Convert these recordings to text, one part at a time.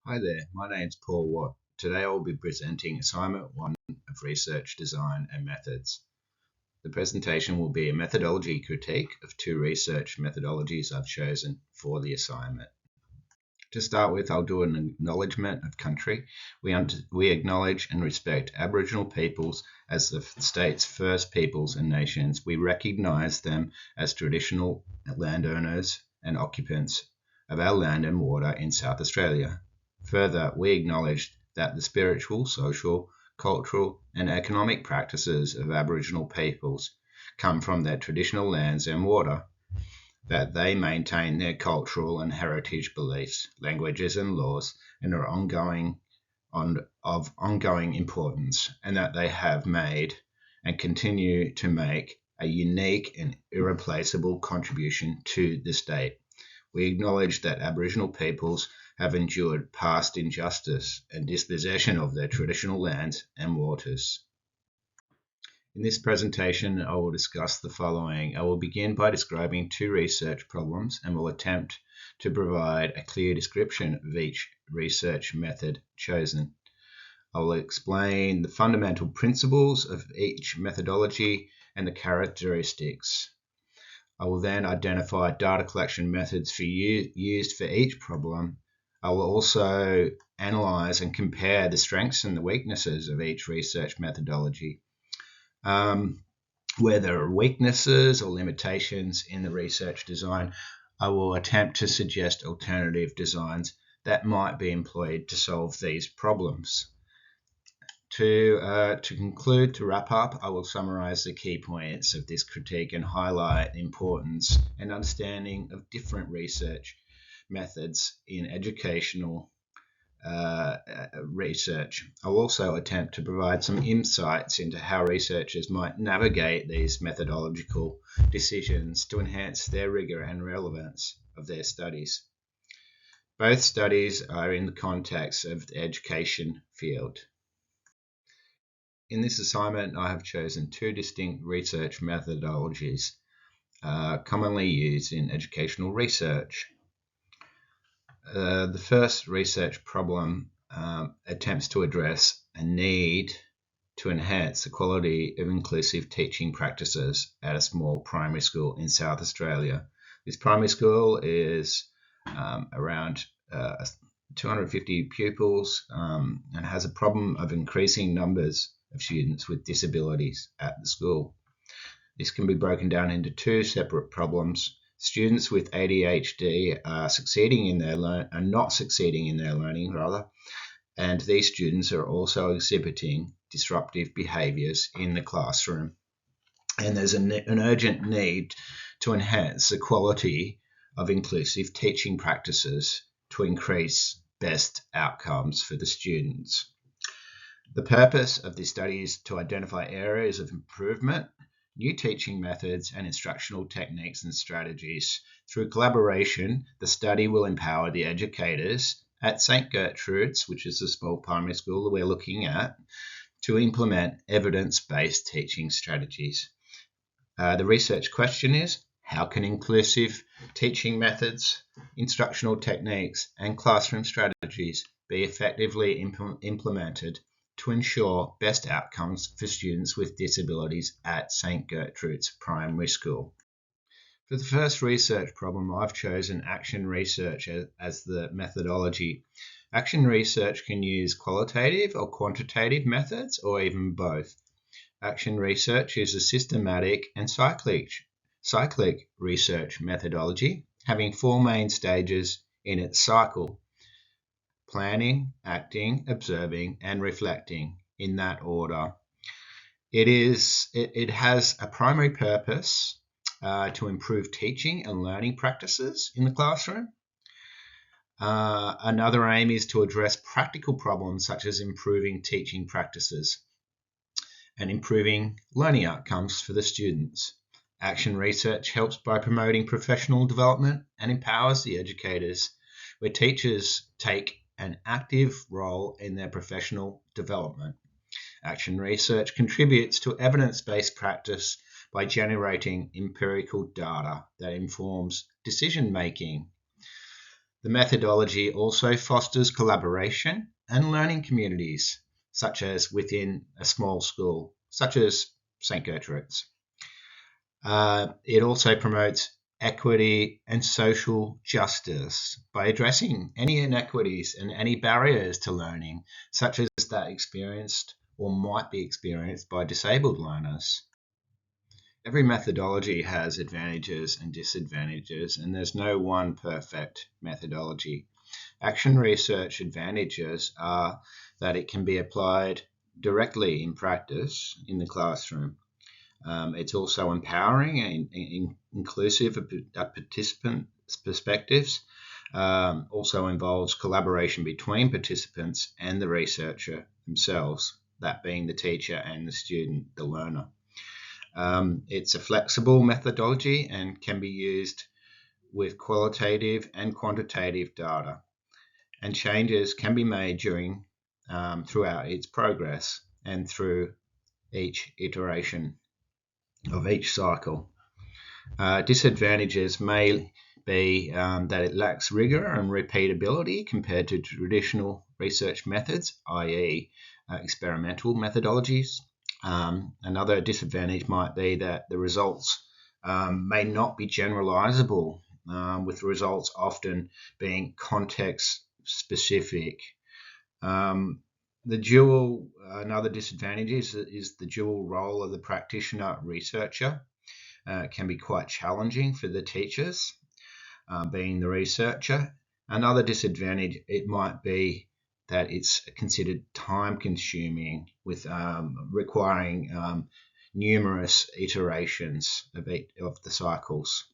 Hi there, my name's Paul Watt. Today I will be presenting Assignment 1 of Research Design and Methods. The presentation will be a methodology critique of two research methodologies I've chosen for the assignment. To start with, I'll do an acknowledgement of country. We acknowledge and respect Aboriginal peoples as the state's first peoples and nations. We recognise them as traditional landowners and occupants of our land and water in South Australia. Further, we acknowledge that the spiritual, social, cultural, and economic practices of Aboriginal peoples come from their traditional lands and water, that they maintain their cultural and heritage beliefs, languages, and laws, and are of ongoing importance, and that they have made and continue to make a unique and irreplaceable contribution to the state. We acknowledge that Aboriginal peoples have endured past injustice and dispossession of their traditional lands and waters. In this presentation, I will discuss the following. I will begin by describing two research problems and will attempt to provide a clear description of each research method chosen. I will explain the fundamental principles of each methodology and the characteristics. I will then identify data collection methods used for each problem. I will also analyse and compare the strengths and the weaknesses of each research methodology. Where there are weaknesses or limitations in the research design, I will attempt to suggest alternative designs that might be employed to solve these problems. To conclude, to wrap up, I will summarise the key points of this critique and highlight the importance and understanding of different research methods in educational research. I'll also attempt to provide some insights into how researchers might navigate these methodological decisions to enhance their rigour and relevance of their studies. Both studies are in the context of the education field. In this assignment, I have chosen two distinct research methodologies commonly used in educational research. The first research problem attempts to address a need to enhance the quality of inclusive teaching practices at a small primary school in South Australia. This primary school is around 250 pupils and has a problem of increasing numbers of students with disabilities at the school. This can be broken down into two separate problems. Students with ADHD are not succeeding in their learning, and these students are also exhibiting disruptive behaviours in the classroom. And there's an urgent need to enhance the quality of inclusive teaching practices to increase best outcomes for the students. The purpose of this study is to identify areas of improvement, new teaching methods and instructional techniques and strategies. Through collaboration, the study will empower the educators at St. Gertrude's, which is the small primary school that we're looking at, to implement evidence-based teaching strategies. The research question is, how can inclusive teaching methods, instructional techniques and classroom strategies be effectively implemented to ensure best outcomes for students with disabilities at St. Gertrude's Primary School? For the first research problem, I've chosen action research as the methodology. Action research can use qualitative or quantitative methods, or even both. Action research is a systematic and cyclic research methodology, having four main stages in its cycle: planning, acting, observing, and reflecting, in that order. It has a primary purpose to improve teaching and learning practices in the classroom. Another aim is to address practical problems such as improving teaching practices and improving learning outcomes for the students. Action research helps by promoting professional development and empowers the educators, where teachers take an active role in their professional development. Action research contributes to evidence-based practice by generating empirical data that informs decision-making. The methodology also fosters collaboration and learning communities, such as within a small school, such as St. Gertrude's. It also promotes equity and social justice by addressing any inequities and any barriers to learning, such as that experienced or might be experienced by disabled learners. Every methodology has advantages and disadvantages, and there's no one perfect methodology. Action research advantages are that it can be applied directly in practice in the classroom. It's also empowering and inclusive of participant perspectives. Also involves collaboration between participants and the researcher themselves, that being the teacher and the student, the learner. It's a flexible methodology and can be used with qualitative and quantitative data, and changes can be made throughout its progress and through each iteration of each cycle. Disadvantages may be that it lacks rigor and repeatability compared to traditional research methods, i.e. Experimental methodologies. Another disadvantage might be that the results may not be generalizable, with results often being context specific. Another disadvantage is the dual role of the practitioner researcher. It can be quite challenging for the teachers, being the researcher. Another disadvantage, it might be that it's considered time consuming, with requiring numerous iterations of the cycles.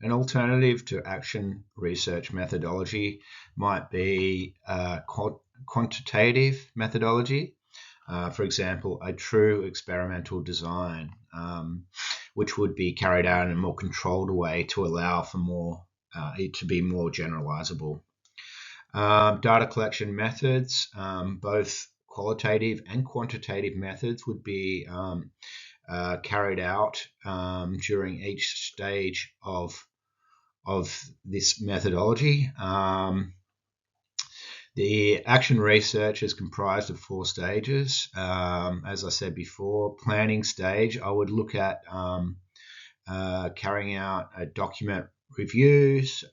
An alternative to action research methodology might be quantitative methodology. For example, a true experimental design, which would be carried out in a more controlled way to allow for it to be more generalizable. Data collection methods, both qualitative and quantitative methods, would be carried out during each stage of this methodology. The action research is comprised of 4 stages. As I said before, planning stage, I would look at carrying out document reviews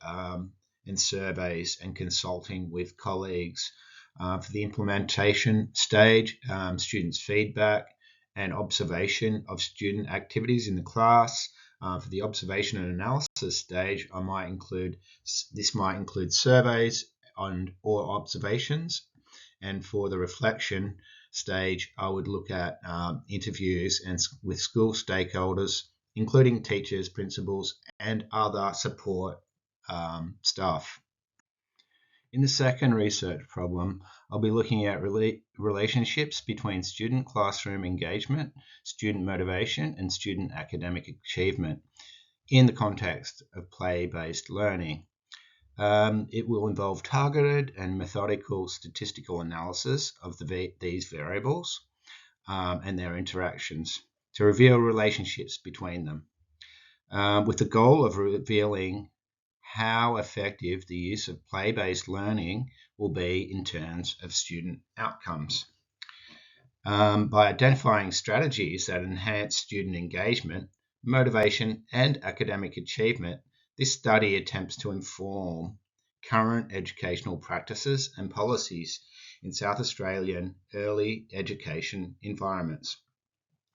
and surveys and consulting with colleagues. For the implementation stage, students' feedback and observation of student activities in the class. For the observation and analysis stage, this might include surveys or observations. And for the reflection stage, I would look at interviews with school stakeholders, including teachers, principals, and other support staff. In the second research problem, I'll be looking at relationships between student classroom engagement, student motivation, and student academic achievement in the context of play-based learning. It will involve targeted and methodical statistical analysis of these variables and their interactions to reveal relationships between them, with the goal of revealing how effective the use of play-based learning will be in terms of student outcomes. By identifying strategies that enhance student engagement, motivation, and academic achievement, this study attempts to inform current educational practices and policies in South Australian early education environments,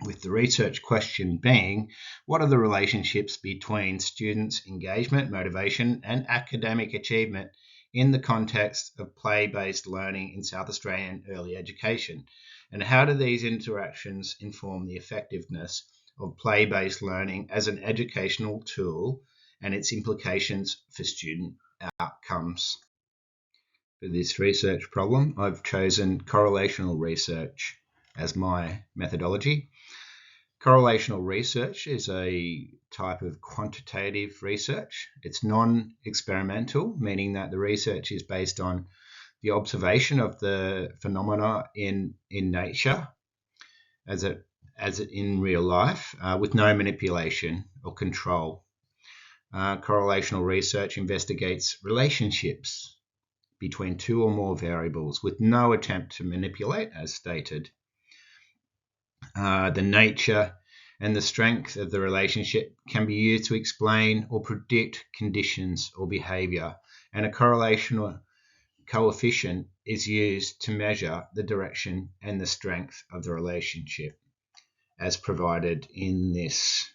with the research question being, what are the relationships between students' engagement, motivation, and academic achievement in the context of play-based learning in South Australian early education? And how do these interactions inform the effectiveness of play-based learning as an educational tool and its implications for student outcomes? For this research problem, I've chosen correlational research as my methodology. Correlational research is a type of quantitative research. It's non-experimental, meaning that the research is based on the observation of the phenomena in nature as it in real life, with no manipulation or control. Correlational research investigates relationships between two or more variables with no attempt to manipulate, as stated. The nature and the strength of the relationship can be used to explain or predict conditions or behavior, and a correlational coefficient is used to measure the direction and the strength of the relationship, as provided in this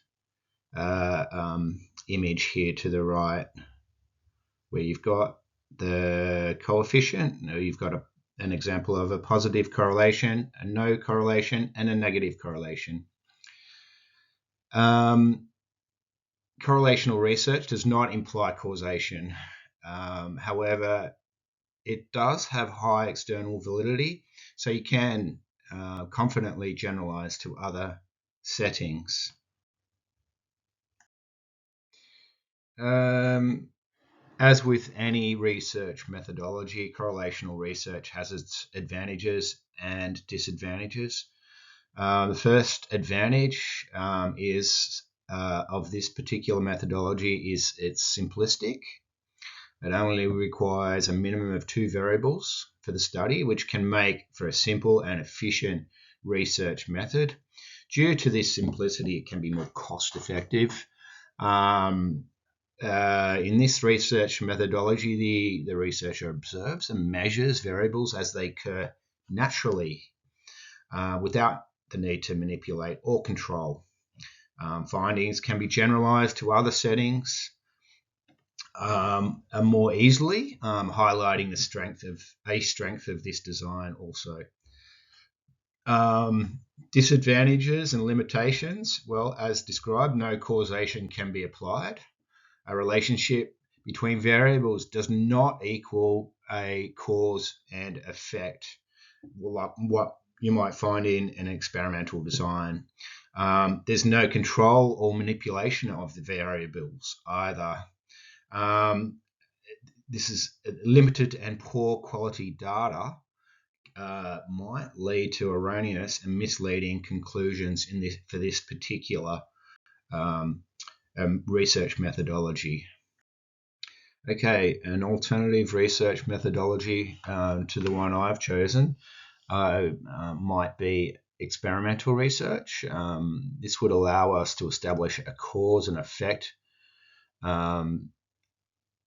image here to the right, where you've got the coefficient. You've got an example of a positive correlation, a no correlation, and a negative correlation. Correlational research does not imply causation. However, it does have high external validity, so you can confidently generalize to other settings. As with any research methodology, correlational research has its advantages and disadvantages. The first advantage of this particular methodology is it's simplistic. It only requires a minimum of 2 variables for the study, which can make for a simple and efficient research method. Due to this simplicity, it can be more cost effective. In this research methodology, the researcher observes and measures variables as they occur naturally without the need to manipulate or control. Findings can be generalized to other settings more easily, highlighting the strength of this design also. Disadvantages and limitations. Well, as described, no causation can be applied. A relationship between variables does not equal a cause and effect, like what you might find in an experimental design. There's no control or manipulation of the variables either. This is limited and poor quality data might lead to erroneous and misleading conclusions for this particular research methodology. Okay, an alternative research methodology to the one I've chosen might be experimental research. This would allow us to establish a cause and effect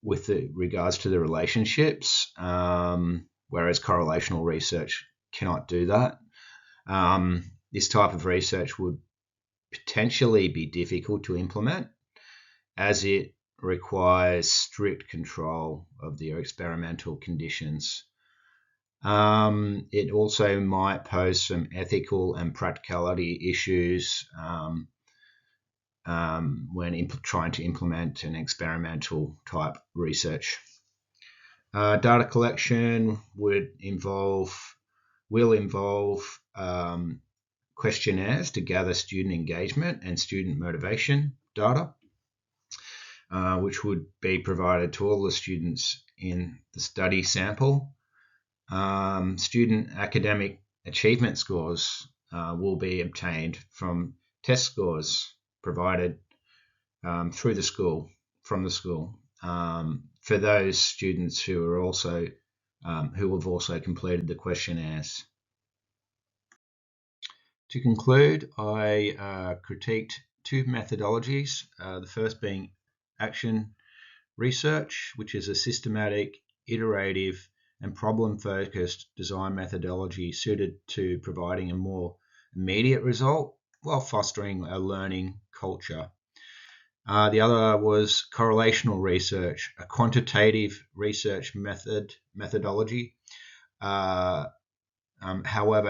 with regards to the relationships, whereas correlational research cannot do that. This type of research would potentially be difficult to implement, as it requires strict control of the experimental conditions. It also might pose some ethical and practicality issues when trying to implement an experimental type research. Data collection will involve questionnaires to gather student engagement and student motivation data, which would be provided to all the students in the study sample. Student academic achievement scores will be obtained from test scores provided from the school, for those students who have also completed the questionnaires. To conclude, I critiqued 2 methodologies, the first being action research, which is a systematic, iterative, and problem-focused design methodology suited to providing a more immediate result while fostering a learning culture. The other was correlational research, a quantitative research methodology, however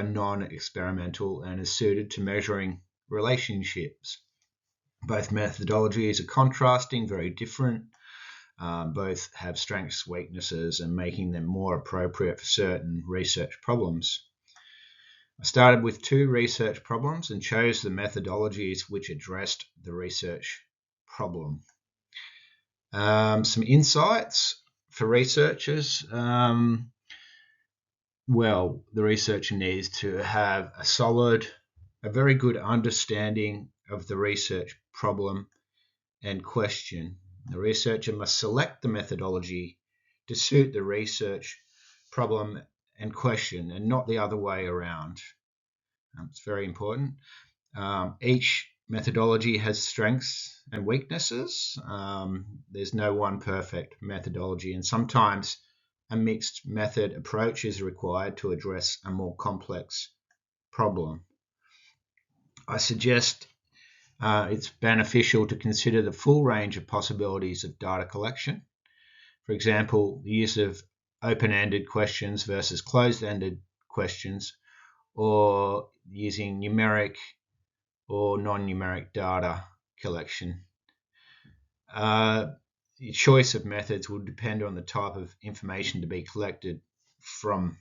non-experimental, and is suited to measuring relationships. Both methodologies are contrasting, very different. Both have strengths, weaknesses, and making them more appropriate for certain research problems. I started with 2 research problems and chose the methodologies which addressed the research problem. Some insights for researchers. Well, the researcher needs to have a very good understanding of the research problem and question. The researcher must select the methodology to suit the research problem and question, and not the other way around. It's very important. Each methodology has strengths and weaknesses. There's no one perfect methodology, and sometimes a mixed method approach is required to address a more complex problem. I suggest it's beneficial to consider the full range of possibilities of data collection. For example, the use of open-ended questions versus closed-ended questions, or using numeric or non-numeric data collection. The choice of methods will depend on the type of information to be collected from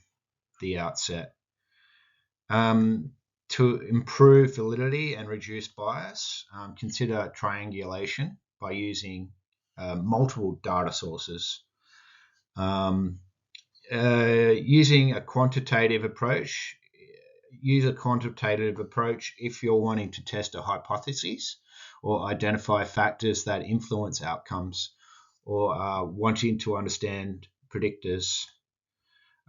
the outset. To improve validity and reduce bias, consider triangulation by using multiple data sources. Using a quantitative approach, use a quantitative approach if you're wanting to test a hypothesis or identify factors that influence outcomes, or wanting to understand predictors.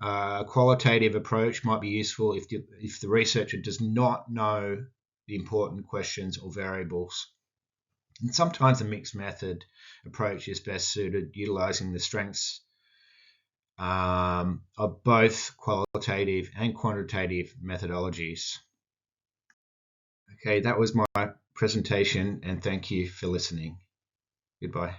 A qualitative approach might be useful if the researcher does not know the important questions or variables. And sometimes a mixed method approach is best suited, utilizing the strengths of both qualitative and quantitative methodologies. Okay, that was my presentation, and thank you for listening. Goodbye.